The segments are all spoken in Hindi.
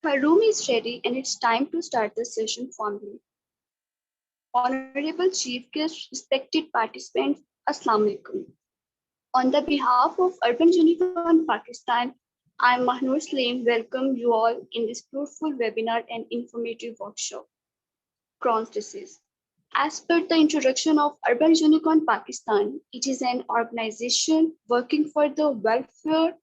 My room is ready and it's time to start the session formally. Honorable Chief Guest, respected participants, Assalamu alaikum. On the behalf of Urban Unicorn Pakistan, I am Mahnur Salim. Welcome you all in this fruitful webinar and informative workshop, Crohn's disease. As per the introduction of Urban Unicorn Pakistan, it is an organization working for the welfare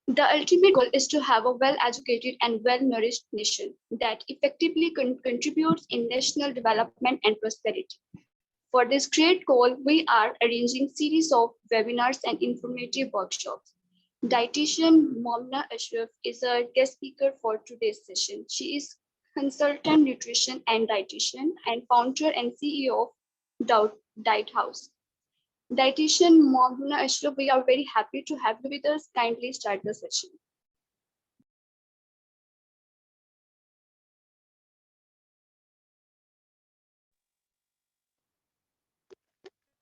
The ultimate goal is to have a well-educated and well-nourished nation that effectively contributes in national development and prosperity. For this great goal, we are arranging series of webinars and informative workshops. Dietitian Momna Ashraf is our guest speaker for today's session. She is consultant nutrition and dietitian and founder and CEO of Diet House. Dietitian Mohuna Ashraf, we are very happy to have you with us. Kindly start the session.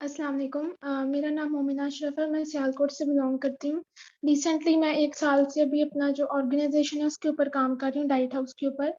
अस्सलाम वालेकुम मेरा नाम मोमिना अशरफ है। मैं सियालकोट से बिलोंग करती हूँ। रिसेंटली मैं 1 साल से अभी अपना जो ऑर्गेनाइजेशन है उसके ऊपर काम कर रही हूँ, डाइट हाउस के ऊपर,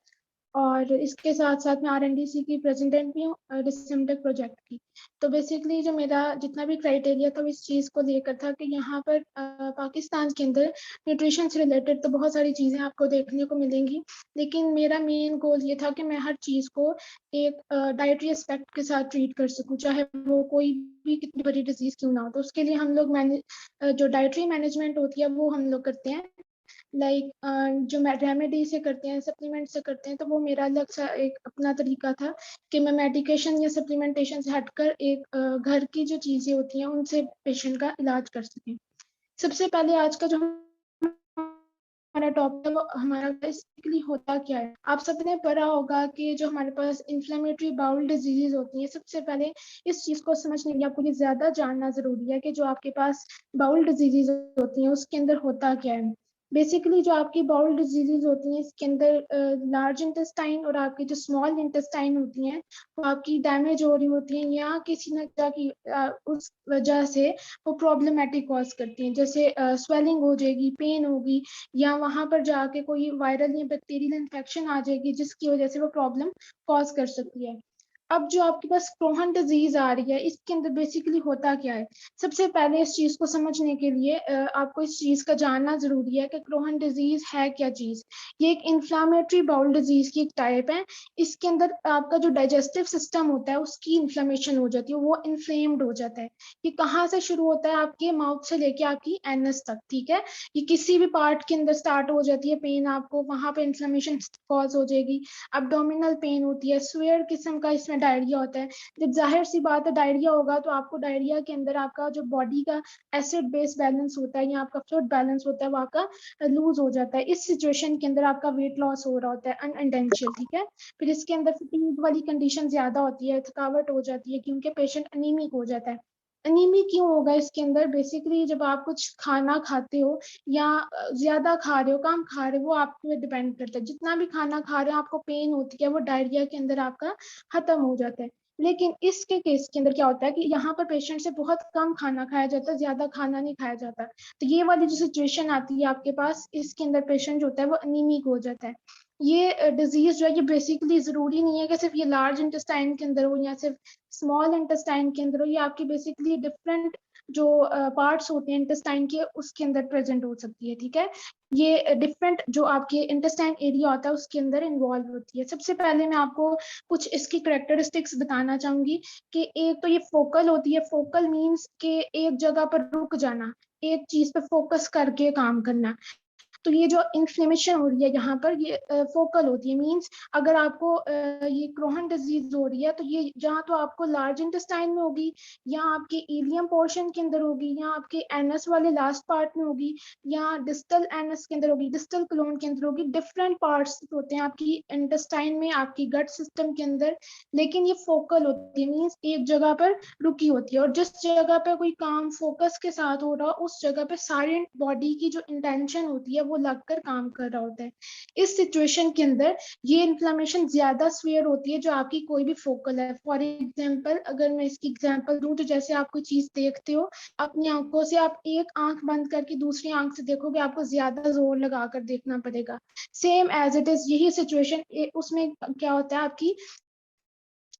और इसके साथ साथ मैं RNDC की प्रेसिडेंट भी हूँ, डिसइम्टेक प्रोजेक्ट की। तो बेसिकली जो मेरा जितना भी क्राइटेरिया था वो इस चीज़ को लेकर था कि यहाँ पर पाकिस्तान के अंदर न्यूट्रिशन से रिलेटेड तो बहुत सारी चीज़ें आपको देखने को मिलेंगी, लेकिन मेरा मेन गोल ये था कि मैं हर चीज़ को एक डाइटरी एस्पेक्ट के साथ ट्रीट कर सकूँ, चाहे वो कोई भी कितनी बड़ी डिजीज़ क्यों ना हो। तो उसके लिए हम लोग जो डाइटरी मैनेजमेंट होती है वो हम लोग करते हैं, जो रेमेडी से करते हैं, सप्लीमेंट से करते हैं। तो वो मेरा अलग सा एक अपना तरीका था कि मैं मेडिकेशन या सप्लीमेंटेशन से हटकर एक घर की जो चीज़ें होती हैं उनसे पेशेंट का इलाज कर सकें। सबसे पहले आज का जो हमारा टॉपिक है वो हमारा बेसिकली होता क्या है। आप सबने पढ़ा होगा कि जो हमारे पास इन्फ्लेमेटरी बाउल डिजीजेज होती हैं, सबसे पहले इस चीज़ को समझने के लिए आपको ये ज़्यादा जानना ज़रूरी है कि जो आपके पास बाउल डिजीजेज होती हैं उसके अंदर होता क्या है। बेसिकली जो आपकी बाउल डिजीजेज होती हैं इसके अंदर लार्ज इंटेस्टाइन और आपकी जो स्मॉल इंटेस्टाइन होती हैं वो आपकी डैमेज हो रही होती हैं या किसी न की उस वजह से वो प्रॉब्लमेटिक कॉज करती हैं, जैसे स्वेलिंग हो जाएगी, पेन होगी, या वहाँ पर जाके कोई वायरल या बैक्टीरियल इन्फेक्शन आ जाएगी जिसकी वजह से वो प्रॉब्लम कॉज कर सकती है। अब जो आपके पास क्रोहन डिजीज आ रही है इसके अंदर बेसिकली होता क्या है। सबसे पहले इस चीज़ को समझने के लिए आपको इस चीज़ का जानना ज़रूरी है कि क्रोहन डिजीज है क्या चीज़। ये एक इन्फ्लामेटरी बाउल डिजीज की एक टाइप है। इसके अंदर आपका जो डाइजेस्टिव सिस्टम होता है उसकी इन्फ्लेमेशन हो जाती है, वो इन्फ्लेम्ड हो जाता है। ये कहाँ से शुरू होता है? आपके माउथ से लेके आपकी एनस तक, ठीक है। ये किसी भी पार्ट के अंदर स्टार्ट हो जाती है पेन, आपको वहाँ पे इन्फ्लेमेशन कॉज हो जाएगी। एब्डोमिनल पेन होती है, स्वेयर किस्म का इसमें डायरिया होता है। जब जाहिर सी बात है डायरिया होगा तो आपको डायरिया के अंदर आपका जो बॉडी का एसिड बेस बैलेंस होता है या आपका फ्लूइड बैलेंस होता है वो आपका लूज हो जाता है। इस सिचुएशन के अंदर आपका वेट लॉस हो रहा होता है अनइंटेंशियल, ठीक है। फिर इसके अंदर फटीग वाली कंडीशन ज्यादा होती है, थकावट हो जाती है क्योंकि पेशेंट अनीमिक हो जाता है। अनीमिक क्यों होगा इसके अंदर? बेसिकली जब आप कुछ खाना खाते हो या ज्यादा खा रहे हो, कम खा रहे हो, वो आप पे डिपेंड करता है। जितना भी खाना खा रहे हो आपको पेन होती है वो डायरिया के अंदर आपका खत्म हो जाता है। लेकिन इसके केस के अंदर क्या होता है कि यहाँ पर पेशेंट से बहुत कम खाना खाया जाता है, ज्यादा खाना नहीं खाया जाता। तो ये वाली जो सिचुएशन आती है आपके पास, इसके अंदर पेशेंट जो होता है वो अनीमिक हो जाता है। ये डिजीज जो है ये बेसिकली जरूरी नहीं है कि सिर्फ ये लार्ज इंटेस्टाइन के अंदर हो या सिर्फ स्मॉल इंटेस्टाइन के अंदर हो। ये आपकी बेसिकली डिफरेंट जो पार्ट्स होते हैं इंटेस्टाइन के उसके अंदर प्रेजेंट हो सकती है, ठीक है। ये डिफरेंट जो आपके इंटेस्टाइन एरिया होता है उसके अंदर इन्वॉल्व होती है। सबसे पहले मैं आपको कुछ इसकी करेक्टरिस्टिक्स बताना चाहूंगी कि एक तो ये फोकल होती है। फोकल मीन्स कि एक जगह पर रुक जाना, एक चीज पे फोकस करके काम करना। तो ये जो इन्फ्लेमेशन हो रही है यहाँ पर ये फोकल होती है। मींस अगर आपको ये क्रोहन डिजीज हो रही है तो ये जहाँ तो आपको लार्ज इंटेस्टाइन में होगी या आपके इलियम पोर्शन के अंदर होगी या आपके एनस वाले लास्ट पार्ट में होगी या डिस्टल एनस के अंदर होगी, डिस्टल कोलोन के अंदर होगी। डिफरेंट पार्ट्स होते हैं आपकी इंटेस्टाइन में, आपकी गट सिस्टम के अंदर, लेकिन ये फोकल होती है। मीन्स एक जगह पर रुकी होती है और जिस जगह पे कोई काम फोकस के साथ हो रहा उस जगह पे सारी बॉडी की जो इंटेंशन होती है वो वो लगकर काम कर रहा होता है। इस सिचुएशन के अंदर ये इन्फ्लेमेशन ज्यादा स्वेयर होती है जो आपकी कोई भी फोकल है। फॉर एग्जाम्पल अगर मैं इसकी एग्जाम्पल दूं तो जैसे आप कोई चीज देखते हो, अपनी आंखों से आप एक आंख बंद करके दूसरी आंख से देखोगे, आपको ज्यादा जोर लगाकर देखना पड़ेगा। सेम एज इट इज यही सिचुएशन उसमें क्या होता है, आपकी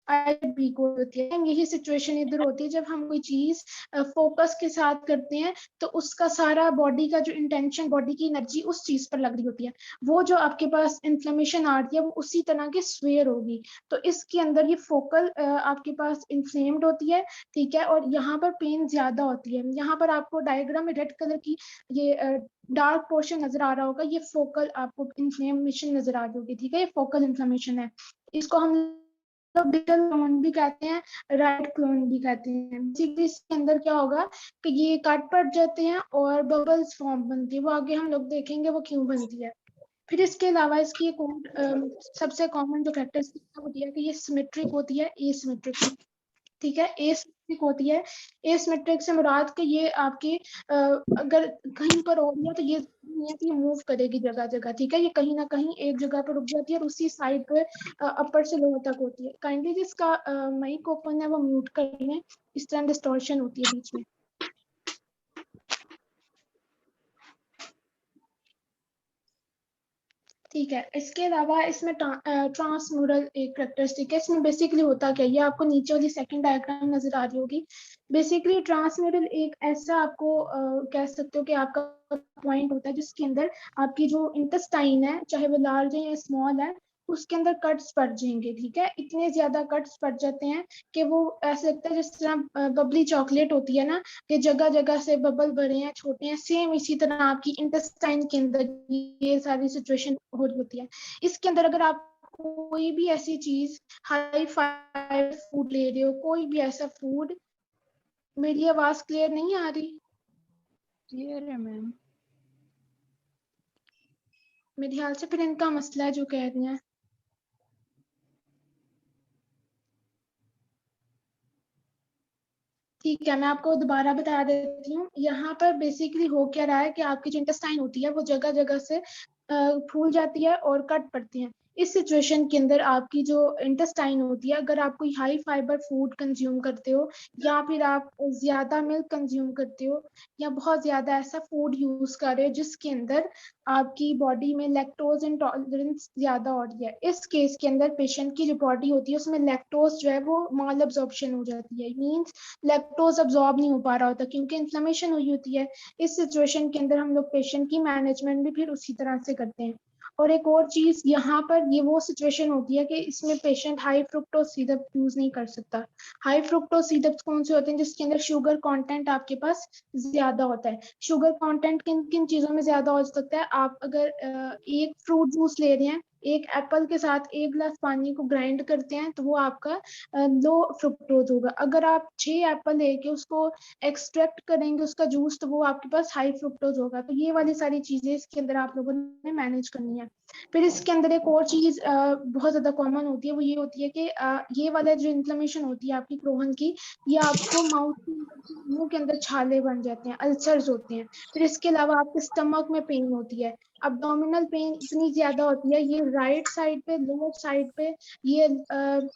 वीक होती है। यही सिचुएशन इधर होती है जब हम कोई चीज फोकस के साथ करते हैं तो उसका सारा बॉडी का जो इंटेंशन, बॉडी की एनर्जी उस चीज पर लग रही होती है। वो जो आपके पास इन्फ्लेमेशन आ रही है वो उसी तरह की स्वेयर होगी। तो इसके अंदर ये फोकल आपके पास इन्फ्लेम्ड होती है, ठीक है, और यहाँ पर पेन ज्यादा होती है। यहाँ पर आपको डायग्राम में रेड कलर की ये डार्क पोर्शन नजर आ रहा होगा, ये फोकल आपको इन्फ्लेमेशन नजर आ रही होगी, ठीक है, ये फोकल इन्फ्लेमेशन है। इसको हम लोग डिजिटल क्लोन भी कहते हैं, राइट क्लोन भी कहते हैं। बेसिकली इसके अंदर क्या होगा कि ये कट पड़ जाते हैं और बबल्स फॉर्म बनती है, वो आगे हम लोग देखेंगे वो क्यों बनती है। फिर इसके अलावा इसकी एक और सबसे कॉमन जो कैरेक्टरिस्टिक होती है कि ये सिमेट्रिक होती है, एसिमेट्रिक, ठीक है, एसिमेट्रिक होती है। एसिमेट्रिक से मुराद कि ये आपकी अगर कहीं पर हो रही है तो ये नहीं है कि ये मूव करेगी जगह जगह, ठीक है, ये कहीं ना कहीं एक जगह पर रुक जाती है और उसी साइड पे अपर से लोअर तक होती है। काइंडली जिसका माइक ओपन है वो म्यूट कर लें, इस तरह डिस्टॉर्शन होती है बीच में। ठीक है, इसके अलावा इसमें ट्रांसम्यूरल एक करेक्टरिस्टिक है। इसमें बेसिकली होता क्या है, ये आपको नीचे वाली सेकंड डायग्राम नजर आ रही होगी। बेसिकली ट्रांसम्यूरल एक ऐसा आपको कह सकते हो कि आपका पॉइंट होता है जिसके अंदर आपकी जो इंटेस्टाइन है, चाहे वो लार्ज है या स्मॉल है, उसके अंदर कट्स पड़ जाएंगे, ठीक है। इतने ज्यादा कट्स पड़ जाते हैं कि वो ऐसा लगता है जिस तरह बबली चॉकलेट होती है ना, कि जगह जगह से बबल भरे हैं, छोटे हैं, सेम इसी तरह आपकी इंटेस्टाइन के अंदर ये सारी सिचुएशन हो रही होती है। इसके अंदर अगर आप कोई भी ऐसी चीज, हाई फाइव फूड ले रहे हो, कोई भी ऐसा फूड, मेरी आवाज क्लियर नहीं आ रही? क्लियर है मैम। मेरे ख्याल से फिर इनका मसला है जो कह रही हैं। ठीक है, मैं आपको दोबारा बता देती हूँ। यहाँ पर बेसिकली हो क्या रहा है कि आपकी जो इंटेस्टाइन होती है वो जगह जगह से फूल जाती है और कट पड़ती है। इस सिचुएशन के अंदर आपकी जो इंटेस्टाइन होती है, अगर आप कोई हाई फाइबर फूड कंज्यूम करते हो या फिर आप ज्यादा मिल्क कंज्यूम करते हो या बहुत ज्यादा ऐसा फूड यूज कर रहे हो जिसके अंदर आपकी बॉडी में लैक्टोज इंटॉलरेंस ज्यादा हो रही है, इस केस के अंदर पेशेंट की जो बॉडी होती है उसमें लैक्टोज जो है वो माल अब्जॉर्प्शन हो जाती है। मीन्स लैक्टोज अब्सॉर्ब नहीं हो पा रहा होता क्योंकि इन्फ्लेमेशन हुई होती है। इस सिचुएशन के अंदर हम लोग पेशेंट की मैनेजमेंट भी फिर उसी तरह से करते हैं। और एक और चीज यहाँ पर ये वो सिचुएशन होती है कि इसमें patient high fructose syrup use नहीं कर सकता। हाई फ्रुक्टोज सिरप कौन से होते हैं? जिसके अंदर शुगर कंटेंट आपके पास ज्यादा होता है। शुगर कंटेंट किन किन चीजों में ज्यादा हो सकता है? आप अगर एक फ्रूट जूस ले रहे हैं, एक एप्पल के साथ एक गिलास पानी को ग्राइंड करते हैं तो वो आपका लो फ्रुक्टोज होगा। अगर आप 6 एप्पल लेके उसको एक्सट्रैक्ट करेंगे उसका जूस तो वो आपके पास हाई फ्रुक्टोज होगा। तो ये वाली सारी चीजें इसके अंदर आप लोगों ने मैनेज करनी है। फिर इसके अंदर एक और चीज बहुत ज्यादा कॉमन होती है, वो ये होती है कि ये वाला जो इन्फ्लेमेशन होती है आपकी क्रोहन की, ये आपको माउथ मुंह के अंदर छाले बन जाते हैं, अल्सर्स होते हैं। फिर इसके अलावा आपके स्टमक में पेन होती है, अब्डोमिनल पेन इतनी ज्यादा होती है, ये राइट साइड पे, लोअर साइड पे ये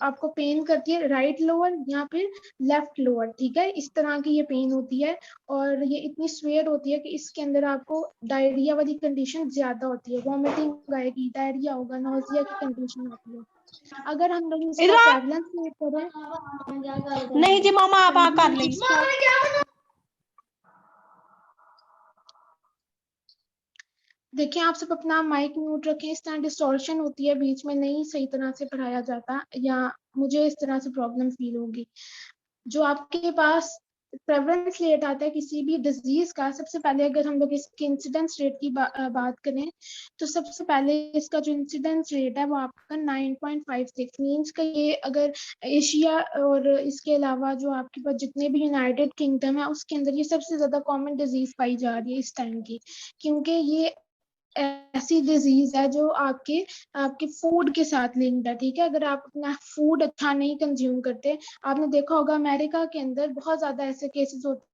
आपको पेन करती है, राइट लोअर या फिर लेफ्ट लोअर, ठीक है, इस तरह की ये पेन होती है। और ये इतनी स्वेयर होती है कि इसके अंदर आपको डायरिया वाली कंडीशन ज्यादा होती है, वॉमिटिंग आएगी, डायरिया होगा, नोजिया की कंडीशन होती है। अगर हम लोग इसका प्रेवलेंस करें, नहीं जी मामा आप आ कर ली। देखिए आप सब अपना माइक म्यूट रखें, इस तरह डिस्टॉर्शन होती है, बीच में नहीं सही तरह से पढ़ाया जाता या मुझे इस तरह से प्रॉब्लम फील होगी। जो आपके पास प्रेवलेंस रेट आता है किसी भी डिजीज का, सबसे पहले अगर हम लोग इसके इंसिडेंस रेट की बात करें तो सबसे पहले इसका जो इंसिडेंस रेट है वो आपका 9.56 मीन्स का, ये अगर एशिया और इसके अलावा जो आपके पास जितने भी यूनाइटेड किंगडम है उसके अंदर ये सबसे ज्यादा कॉमन डिजीज पाई जा रही है इस टाइम की, क्योंकि ये ऐसी डिजीज है जो आपके आपके फूड के साथ लिंक्ड है, ठीक है। अगर आप अपना फूड अच्छा नहीं कंज्यूम करते, आपने देखा होगा अमेरिका के अंदर बहुत ज्यादा ऐसे केसेस होते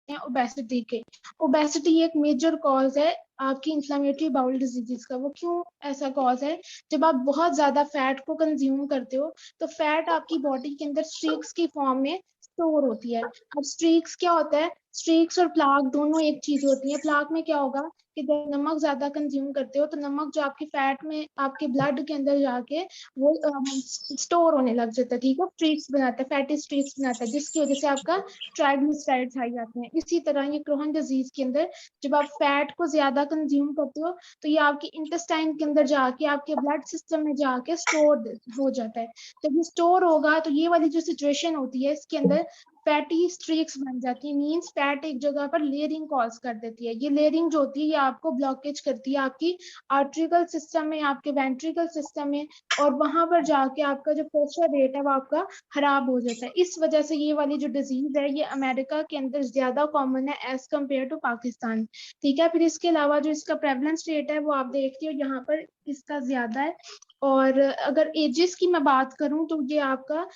हैं ओबेसिटी के। ओबेसिटी एक मेजर कॉज है आपकी इंफ्लेमेटरी बाउल डिजीजेस का। वो क्यों ऐसा कॉज है? जब आप बहुत ज्यादा फैट को कंज्यूम करते हो तो फैट आपकी बॉडी के अंदर स्ट्रीक्स की फॉर्म में स्टोर होती है। अब स्ट्रीक्स क्या होता है? स्ट्रीक्स और प्लाक दोनों एक चीज होती है। प्लाक में क्या होगा कि जब नमक ज्यादा कंज्यूम करते हो तो नमक जो आपकी फैट में आपके ब्लड के अंदर जाके वो स्टोर होने लग जाता है, ठीक है, स्ट्रीक्स बनाता है, फैटी स्ट्रीक्स बनाता है, जिसकी वजह से आपका ट्राइग्लिसराइड्स हाई जाते हैं। इसी तरह ये क्रोहन डिजीज के अंदर जब आप फैट को ज्यादा कंज्यूम करते हो तो ये आपके इंटेस्टाइन के अंदर जाके आपके ब्लड सिस्टम में जाके स्टोर हो जाता है। जब ये स्टोर होगा तो ये वाली जो सिचुएशन होती है इसके अंदर फैटी स्ट्रीक्स बन जाती है। मींस फैट एक जगह पर लेयरिंग कॉज कर देती है। ये लेयरिंग जो होती है ये आपको ब्लॉकेज करती है आपकी आर्ट्रिकल सिस्टम में, आपके वेंट्रिकल सिस्टम में, और वहां पर जाके आपका जो प्रेशर रेट है वो आपका खराब हो जाता है। इस वजह से ये वाली जो डिजीज है ये अमेरिका के अंदर ज्यादा कॉमन है एज कम्पेयर टू पाकिस्तान, ठीक है। फिर इसके अलावा जो इसका प्रेवलेंस रेट है वो आप देखते हो यहाँ पर इसका ज्यादा है। और अगर एजेस की मैं बात करूं तो ये आपका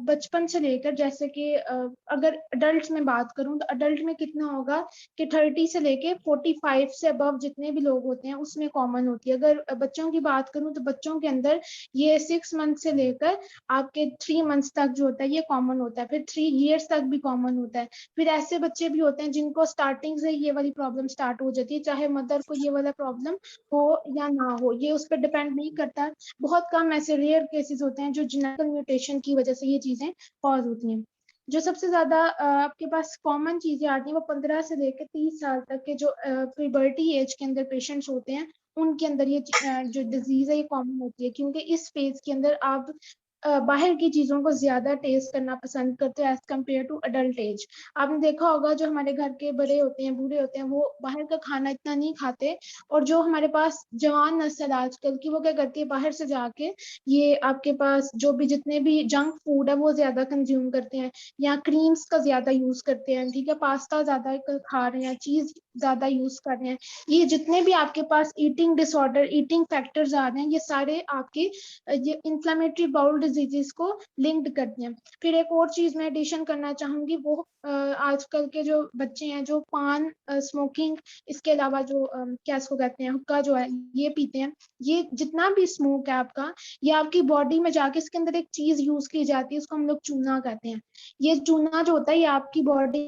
बचपन से लेकर, जैसे कि अगर अडल्ट में बात करूं तो अडल्ट में कितना होगा कि 30 से लेके 45 से अबव जितने भी लोग होते हैं उसमें कॉमन होती है। अगर बच्चों की बात करूं तो बच्चों के अंदर ये 6 मंथ से लेकर आपके 3 मंथ्स तक जो होता है ये कॉमन होता है, फिर 3 years तक भी कॉमन होता है। फिर ऐसे बच्चे भी होते हैं जिनको स्टार्टिंग से ये वाली प्रॉब्लम स्टार्ट हो जाती है, चाहे मदर को ये वाला प्रॉब्लम हो या ना हो, ये उस पर डिपेंड नहीं करता। बहुत कम ऐसे रेयर केसेस होते हैं जो जेनेटिक म्यूटेशन की वजह से ये चीजें कॉज होती हैं। जो सबसे ज्यादा आपके पास कॉमन चीजें आती हैं वो 15 से लेकर 30 साल तक के जो प्यूबर्टी एज के अंदर पेशेंट्स होते हैं उनके अंदर ये जो डिजीज है ये कॉमन होती है, क्योंकि इस फेज के अंदर आप बाहर की चीजों को ज्यादा टेस्ट करना पसंद करते हैं as compare to adult age. आपने देखा होगा जो हमारे घर के बड़े होते हैं, बूढ़े होते हैं, वो बाहर का खाना इतना नहीं खाते, और जो हमारे पास जवान नस्ल आजकल की वो क्या करती है, बाहर से जाके ये आपके पास जो भी जितने भी जंक फूड है वो ज्यादा कंज्यूम करते हैं, या क्रीम्स का ज्यादा यूज करते हैं, ठीक है, पास्ता ज्यादा खा रहे हैं, चीज ज्यादा यूज कर रहे हैं। ये जितने भी आपके पास ईटिंग डिसऑर्डर, ईटिंग फैक्टर्स आ रहे हैं, ये सारे आपके ये इंफ्लेमेटरी बाउल डिजीजेस को लिंक्ड करती हैं। फिर एक और चीज मैं एडिशन करना चाहूंगी, वो आजकल के जो बच्चे हैं जो पान, स्मोकिंग, इसके अलावा जो क्या इसको कहते हैं, हुक्का जो है ये पीते हैं। ये जितना भी स्मोक है आपका, ये आपकी बॉडी में जाके इसके अंदर एक चीज यूज की जाती है, उसको हम लोग चूना कहते हैं। ये चूना जो होता है ये आपकी बॉडी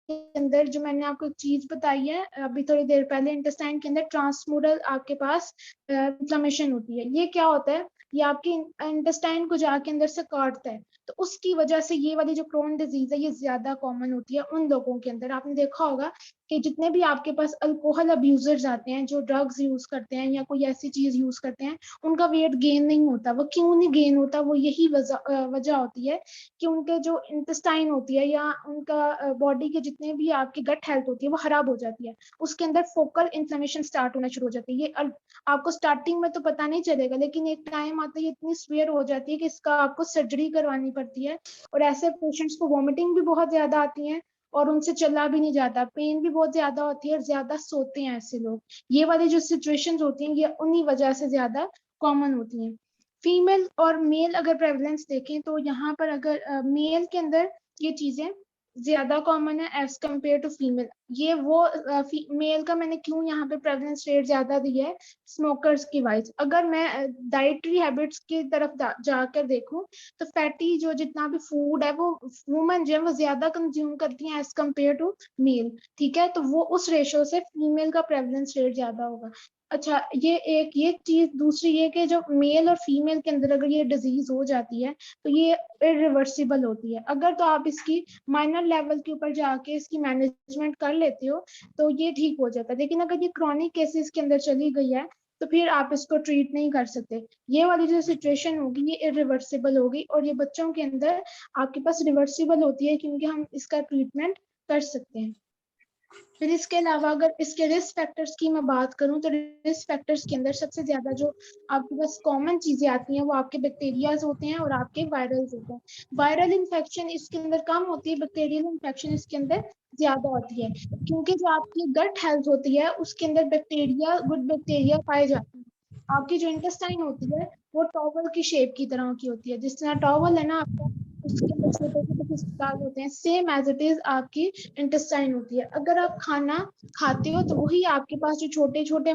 के अंदर, जो मैंने आपको एक चीज बताई है अभी थोड़ी देर पहले, इंटेस्टाइन के अंदर ट्रांसमूरल आपके पास इन्फ्लेमेशन होती है। ये क्या होता है, ये आपके इंटेस्टाइन को जाके अंदर से काटता है, तो उसकी वजह से ये वाली जो क्रोन डिजीज है ये ज्यादा कॉमन होती है उन लोगों के अंदर। आपने देखा होगा कि जितने भी आपके पास अल्कोहल अब्यूजर्स आते हैं, जो ड्रग्स यूज करते हैं या कोई ऐसी चीज यूज करते हैं, उनका वेट गेन नहीं होता। वो क्यों नहीं गेन होता? वो यही वजह होती है कि उनके जो इंटेस्टाइन होती है या उनका बॉडी के जितने भी आपकी गट हेल्थ होती है वो खराब हो जाती है, उसके अंदर फोकल इन्फ्लेमेशन स्टार्ट होना शुरू हो जाती है। ये आपको स्टार्टिंग में तो पता नहीं चलेगा, लेकिन एक टाइम आता है ये इतनी सीवियर हो जाती है कि इसका आपको सर्जरी करवानी पड़ती है। और ऐसे पेशेंट्स को वॉमिटिंग भी बहुत ज्यादा आती है और उनसे चला भी नहीं जाता, पेन भी बहुत ज्यादा होती है और ज्यादा सोते हैं ऐसे लोग। ये वाली जो सिचुएशंस होती हैं ये उन्हीं वजह से ज्यादा कॉमन होती हैं। फीमेल और मेल अगर प्रेवलेंस देखें तो यहाँ पर अगर मेल के अंदर ये चीजें ज्यादा कॉमन है एज कम्पेयर टू फीमेल। ये वो मेल का मैंने क्यों यहाँ पे प्रेवलेंस रेट ज्यादा दिया है स्मोकर्स की वाइज। अगर मैं डाइटरी हैबिट्स की तरफ जाकर देखूं तो फैटी जो जितना भी फूड है वो वुमेन जो है वो ज्यादा कंज्यूम करती हैं एज कम्पेयर टू मेल, ठीक है, तो वो उस रेशो से फीमेल का प्रेवलेंस रेट ज्यादा होगा। अच्छा, ये एक ये चीज। दूसरी ये कि जो मेल और फीमेल के अंदर अगर ये डिजीज हो जाती है तो ये इरिवर्सिबल होती है। अगर तो आप इसकी माइनर लेवल के ऊपर जाके इसकी मैनेजमेंट कर लेते हो तो ये ठीक हो जाता है, लेकिन अगर ये क्रॉनिक केसेस के अंदर चली गई है तो फिर आप इसको ट्रीट नहीं कर सकते। ये वाली जो सिचुएशन होगी ये इरिवर्सिबल होगी, और ये बच्चों के अंदर आपके पास रिवर्सिबल होती है क्योंकि हम इसका ट्रीटमेंट कर सकते हैं। फिर इसके अलावा अगर इसके रिस्क फैक्टर्स की मैं बात करूं तो रिस्क फैक्टर्स के अंदर सबसे ज्यादा जो आपके पास कॉमन चीजें आती हैं वो आपके बैक्टीरियाज होते हैं और आपके वायरल्स होते हैं। वायरल इन्फेक्शन इसके अंदर कम होती है, बैक्टीरियल इन्फेक्शन इसके अंदर ज्यादा होती है, क्योंकि जो आपकी गट हेल्थ होती है उसके अंदर बैक्टीरिया, गुड बैक्टीरिया पाए जाते हैं। आपकी जो इंटेस्टाइन होती है वो टॉवल की शेप की तरह की होती है, जिस तरह टॉवल है ना आपका, उसके अंदर छोटे छोटे क्रिस्टल्स होते हैं, सेम एज इट इज आपकी इंटेस्टाइन होती है। अगर आप खाना खाते हो तो वही आपके पास जो छोटे छोटे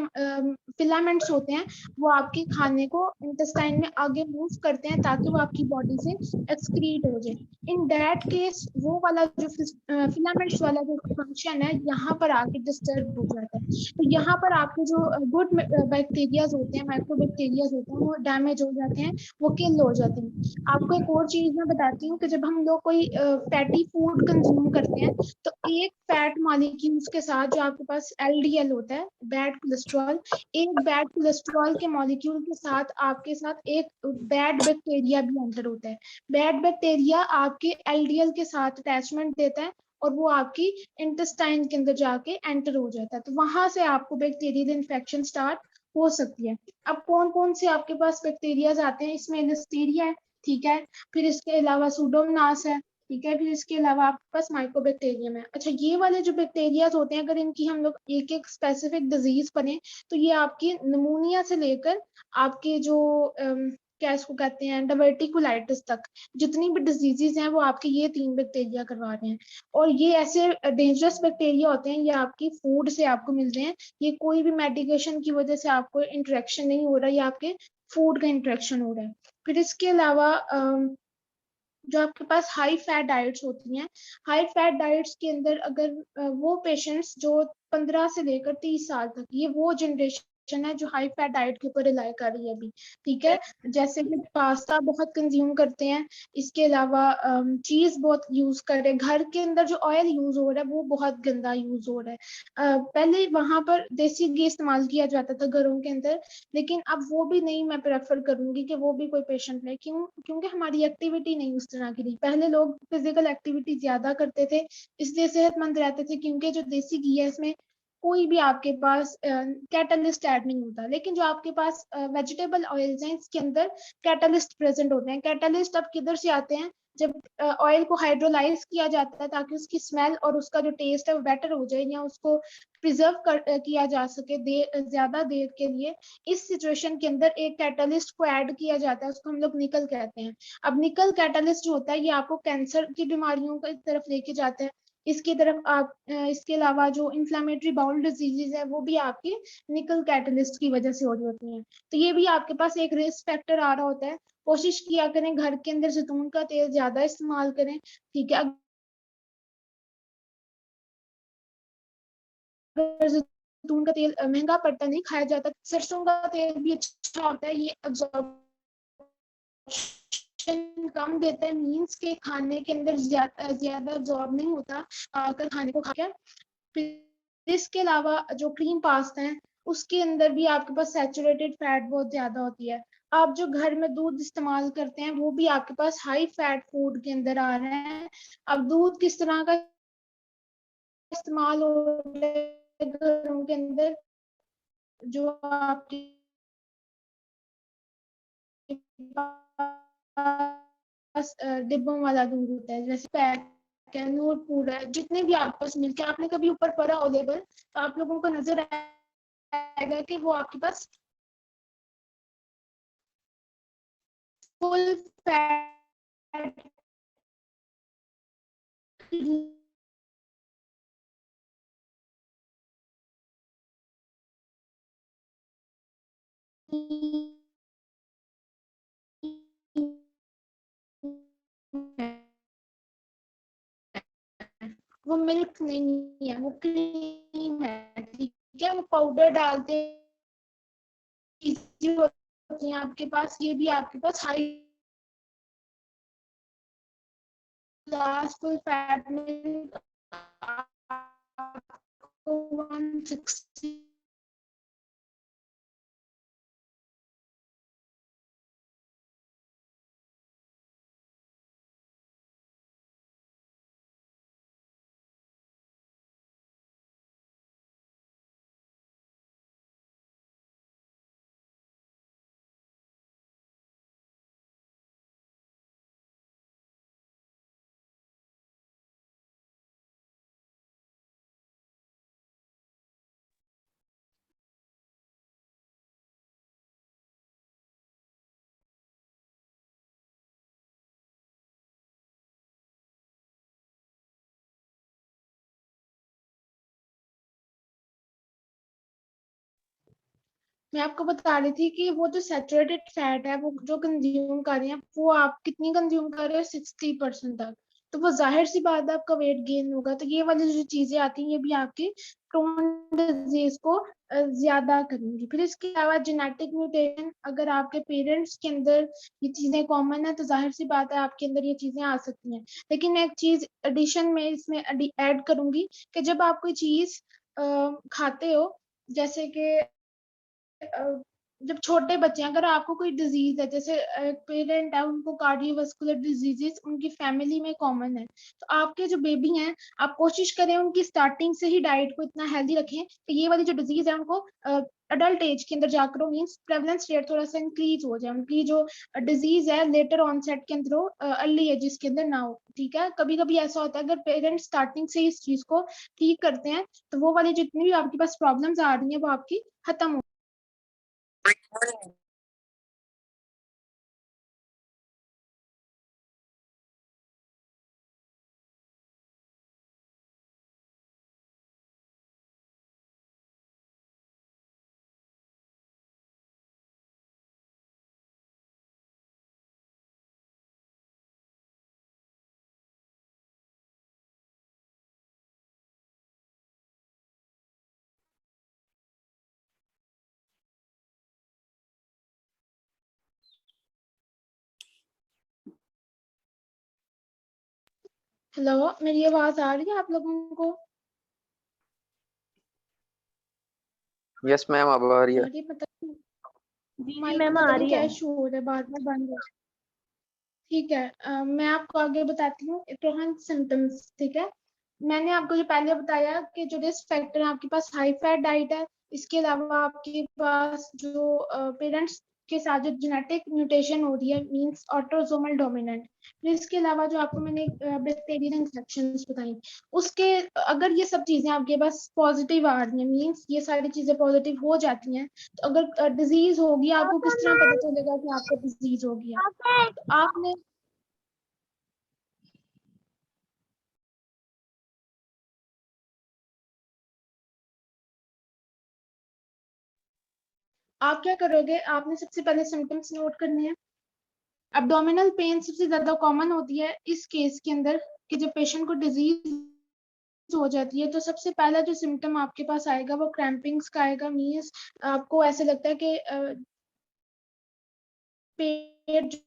फिलामेंट्स होते हैं वो आपके खाने को इंटेस्टाइन में आगे मूव करते हैं ताकि वो आपकी बॉडी से एक्सक्रीट हो जाए। इन दैट केस वो वाला जो फिलामेंट्स वाला जो फंक्शन है यहाँ पर आके डिस्टर्ब हो जाता है। तो यहाँ पर आपके जो गुड बैक्टीरियाज होते हैं, माइक्रोबैक्टीरियाज होते हैं, वो डैमेज हो जाते हैं, वो किल हो जाते हैं। आपको एक और चीज मैं बताती हूँ कि जब हम लोग कोई फैटी फूड कंज्यूम करते हैं तो एक फैट मॉलिक्यूल्स के साथ जो आपके पास एलडीएल होता है, बैड कोलेस्ट्रॉल, एक बैड कोलेस्ट्रॉल के मॉलिक्यूल के साथ आपके साथ एक बैड बैक्टीरिया भी एंटर होता है। बैड बैक्टीरिया आपके एलडीएल के साथ अटैचमेंट देता है और वो आपकी इंटेस्टाइन के अंदर जाके एंटर हो जाता है, तो वहां से आपको बैक्टीरियल इन्फेक्शन स्टार्ट हो सकती है। अब कौन कौन से आपके पास बैक्टीरियाज आते हैं, इसमें लिस्टीरिया है, ठीक है, फिर इसके अलावा सूडोमोनास है, ठीक है, फिर इसके अलावा आपके पास माइकोबैक्टीरियम है। अच्छा, ये वाले जो बैक्टीरियाज होते हैं अगर इनकी हम लोग एक एक स्पेसिफिक डिजीज बने तो ये आपकी निमोनिया से लेकर आपके जो क्या इसको कहते हैं डायवर्टिकुलाइटिस तक जितनी भी डिजीजेज हैं वो आपके ये 3 बैक्टीरिया करवा रहे हैं। और ये ऐसे डेंजरस बैक्टीरिया होते हैं, ये आपकी फूड से आपको मिल रहे हैं, ये कोई भी मेडिकेशन की वजह से आपको इंटरेक्शन नहीं हो रहा, ये आपके फूड का इंटरेक्शन हो रहा है। फिर इसके अलावा जो आपके पास हाई फैट डाइट्स होती हैं, हाई फैट डाइट्स के अंदर अगर वो पेशेंट्स जो 15 से लेकर 30 साल तक, ये वो जनरेशन है जो हाई फैट डाइट के ऊपर रिलाई कर रही है अभी, ठीक है, जैसे कि पास्ता बहुत कंज्यूम करते हैं, इसके अलावा चीज बहुत यूज कर रहे हैं, घर के अंदर जो ऑयल यूज हो रहा है वो बहुत गंदा यूज हो रहा है। पहले वहां पर देसी घी इस्तेमाल किया जाता था घरों के अंदर, लेकिन अब वो भी नहीं मैं प्रेफर करूंगी कि वो भी कोई पेशेंट ले, क्योंकि हमारी एक्टिविटी नहीं उस तरह की रही। पहले लोग फिजिकल एक्टिविटी ज्यादा करते थे इसलिए सेहतमंद रहते थे, क्योंकि जो देसी घी है इसमें कोई भी आपके पास कैटलिस्ट ऐड नहीं होता। लेकिन जो आपके पास वेजिटेबल ऑयल्स हैं इसके अंदर कैटलिस्ट प्रेजेंट होते हैं। कैटलिस्ट अब किधर से आते हैं, जब ऑयल को हाइड्रोलाइज किया जाता है ताकि उसकी स्मेल और उसका जो टेस्ट है वो बेटर हो जाए या उसको प्रिजर्व किया जा सके ज्यादा देर के लिए। इस सिचुएशन के अंदर एक कैटलिस्ट को ऐड किया जाता है, उसको हम लोग निकल कहते हैं। अब निकल कैटलिस्ट जो होता है ये आपको कैंसर की बीमारियों की तरफ लेके जाता है, इसकी तरफ आप इसके अलावा जो इन्फ्लामेटरी बाउल डिजीजेज है वो भी आपकी निकल कैटलिस्ट की वजह से हो रही होती हैं। तो ये भी आपके पास एक रिस्क फैक्टर आ रहा होता है। कोशिश किया करें घर के अंदर जैतून का तेल ज्यादा इस्तेमाल करें, ठीक है। अगर जैतून का तेल महंगा पड़ता नहीं, खाया जाता, सरसों का तेल भी अच्छा होता है, ये अब्जॉर्ब कम देता है, मीन्स के खाने के अंदर ज्यादा अब्जॉर्ब नहीं होता अगर खाने को खा के। फिर इसके अलावा जो क्रीम पास्ता है उसके अंदर भी आपके पास सैचुरेटेड फैट बहुत ज्यादा होती है। आप जो घर में दूध इस्तेमाल करते हैं वो भी आपके पास हाई फैट फूड के अंदर आ रहे हैं। अब दूध किस तरह का इस्तेमाल हो रहा है घरों के अंदर, जो आपके पास डिब्बों वाला दूध होता है, जैसे पैक है, नूर पूरा है, जितने भी आपके पास मिलके आपने कभी ऊपर पड़ा हो लेबल तो आप लोगों को नजर आएगा कि वो आपके पास फुल फैट वो मिल्क नहीं है, वो क्रीम है, ठीक है, वो पाउडर डालते चीजें होती हैं आपके पास, ये भी आपके पास high class full fat milk आपको 160 मैं आपको बता रही थी कि वो जो सैचुरेटेड फैट है वो जो कंज्यूम कर रहे हैं वो आप कितनी कंज्यूम कर रहे हो 60% तक, तो वो जाहिर सी बात है आपका वेट गेन होगा। तो ये वाली जो चीजें आती हैं ये भी आपकी क्रोन डिजीज को ज्यादा करेंगी। फिर इसके अलावा जेनेटिक म्यूटेशन, अगर आपके पेरेंट्स के अंदर ये चीजें कॉमन है तो जाहिर सी बात है आपके अंदर ये चीजें आ सकती हैं। लेकिन मैं एक चीज एडिशन में इसमें ऐड करूंगी कि जब आप कोई चीज खाते हो, जैसे कि जब छोटे बच्चे हैं, अगर आपको कोई डिजीज है, जैसे पेरेंट है उनको कार्डियोवास्कुलर डिजीजेस उनकी फैमिली में कॉमन है, तो आपके जो बेबी हैं आप कोशिश करें उनकी स्टार्टिंग से ही डाइट को इतना हेल्दी रखें कि ये वाली जो डिजीज है उनको अडल्ट एज के अंदर जाकर मीन्स प्रेवलेंस रेट थोड़ा सा इंक्रीज हो जाए, उनकी जो डिजीज है लेटर ऑनसेट के अंदर हो, अर्ली एजेस के अंदर ना हो। ठीक है, कभी कभी ऐसा होता है अगर पेरेंट्स स्टार्टिंग से इस चीज को ठीक करते हैं तो वो वाली जितनी भी आपके पास प्रॉब्लम्स आ रही हैं वो आपकी खत्म हो। हेलो, मेरी आवाज आ रही है आप लोगों को? यस मैम, अब आ रही है। यार ये पता नहीं जी माइक मैम पता आ नहीं रही क्या है। इशू हो रहा है, बार बार बंद हो। ठीक है, मैं आपको आगे बताती हूँ रोहन सिम्टम्स। ठीक है, मैंने आपको जो पहले बताया कि जो रिस्क फैक्टर है आपके पास हाई फैट डाइट है, इसके अलावा आपके पास जो पेरेंट्स के साथ जो जेनेटिक म्यूटेशन हो रही है मींस ऑटोसोमल डोमिनेंट, फिर इसके अलावा जो आपको मैंने बैक्टीरियल इन्फेक्शंस बताई, उसके अगर ये सब चीजें आपके पास पॉजिटिव आ रही हैं मींस ये सारी चीजें पॉजिटिव हो जाती हैं, तो अगर डिजीज होगी आपको किस तरह पता चलेगा कि आपको डिजीज होगी है? तो आपने आप क्या करोगे, आपने सबसे पहले सिम्टम्स नोट करने हैं। एब्डोमिनल पेन सबसे ज्यादा कॉमन होती है इस केस के अंदर कि जब पेशेंट को डिजीज हो जाती है तो सबसे पहला जो सिम्टम आपके पास आएगा वो क्रैम्पिंग्स का आएगा। मीन्स आपको ऐसे लगता है कि पेट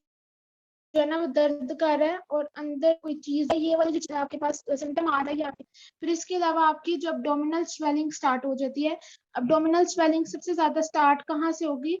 जो है ना वो दर्द कर रहा है और अंदर कोई चीज है, ये वाली जो आपके पास सिम्टम आ रही है आपके। फिर इसके अलावा आपकी जो अब्डोमिनल स्वेलिंग स्टार्ट हो जाती है। अब्डोमिनल स्वेलिंग सबसे ज्यादा स्टार्ट कहाँ से होगी,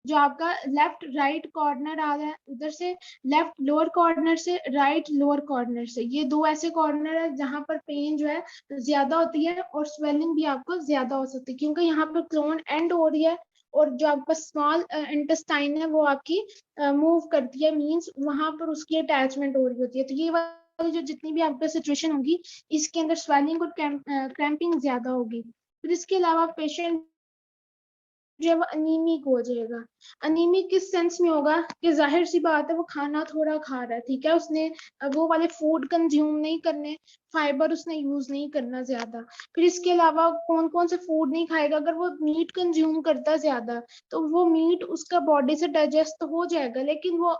जो आपका लेफ्ट राइट कॉर्नर आ रहा है उधर से, लेफ्ट लोअर कॉर्नर से, राइट लोअर कॉर्नर से, ये दो ऐसे कॉर्नर है जहां पर पेन जो है ज्यादा होती है और स्वेलिंग भी आपको ज्यादा हो सकती है, क्योंकि यहाँ पर क्लोन एंड हो रही है और जो आपका स्मॉल इंटेस्टाइन है वो आपकी मूव करती है, मींस वहां पर उसकी अटैचमेंट हो रही होती है। तो ये वाली जो जितनी भी आपका सिचुएशन होगी इसके अंदर स्वेलिंग और क्रैम्पिंग ज्यादा होगी। फिर इसके अलावा पेशेंट जो है वो अनीमिक हो जाएगा। अनीमिक किस सेंस में होगा कि जाहिर सी बात है वो खाना थोड़ा खा रहा है, ठीक है, उसने वो वाले फूड कंज्यूम नहीं करने, फाइबर उसने यूज नहीं करना ज्यादा। फिर इसके अलावा कौन कौन से फूड नहीं खाएगा, अगर वो मीट कंज्यूम करता ज्यादा तो वो मीट उसका बॉडी से डाइजेस्ट तो हो जाएगा लेकिन वो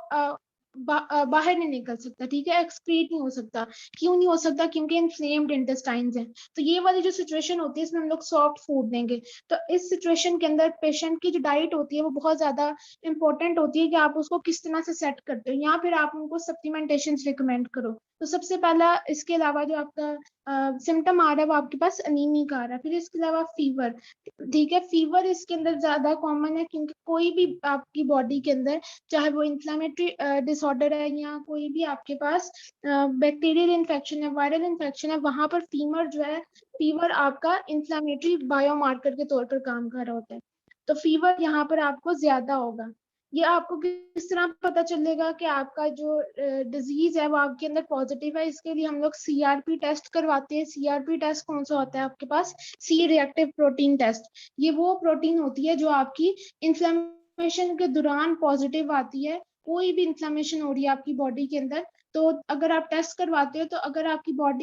बाहर नहीं निकल सकता, ठीक है, एक्सक्रीट नहीं हो सकता। क्यों नहीं हो सकता, क्योंकि इन्फ्लेम्ड इंटेस्टाइन्स हैं। तो ये वाली जो सिचुएशन होती है इसमें हम लोग सॉफ्ट फूड देंगे। तो इस सिचुएशन के अंदर पेशेंट की जो डाइट होती है वो बहुत ज्यादा इंपॉर्टेंट होती है कि आप उसको किस तरह से सेट करते हो, या फिर आप उनको सप्लीमेंटेशन रिकमेंड करो। तो सबसे पहला इसके अलावा जो आपका सिम्टम आ रहा है वो आपके पास अनीमिक आ रहा है। फिर इसके अलावा फीवर, ठीक है, फीवर इसके अंदर ज्यादा कॉमन है क्योंकि कोई भी आपकी बॉडी के अंदर चाहे वो इंफ्लेमेटरी डिसऑर्डर है या कोई भी आपके पास बैक्टीरियल इन्फेक्शन है, वायरल इन्फेक्शन है, वहां पर फीवर जो है, फीवर आपका इंफ्लेमेटरी बायोमार्कर के तौर पर काम कर रहा होता है। तो फीवर यहाँ पर आपको ज्यादा होगा। ये आपको किस तरह पता चलेगा कि आपका जो डिजीज है वो आपके अंदर पॉजिटिव है, इसके लिए हम लोग सीआरपी टेस्ट करवाते हैं। सीआरपी टेस्ट कौन सा होता है आपके पास, सी रिएक्टिव प्रोटीन टेस्ट। ये वो प्रोटीन होती है जो आपकी इन्फ्लेमेशन के दौरान पॉजिटिव आती है। कोई भी इन्फ्लेमेशन हो रही है आपकी बॉडी के अंदर तो अगर आप टेस्ट करवाते हो तो अगर आपकी बॉडी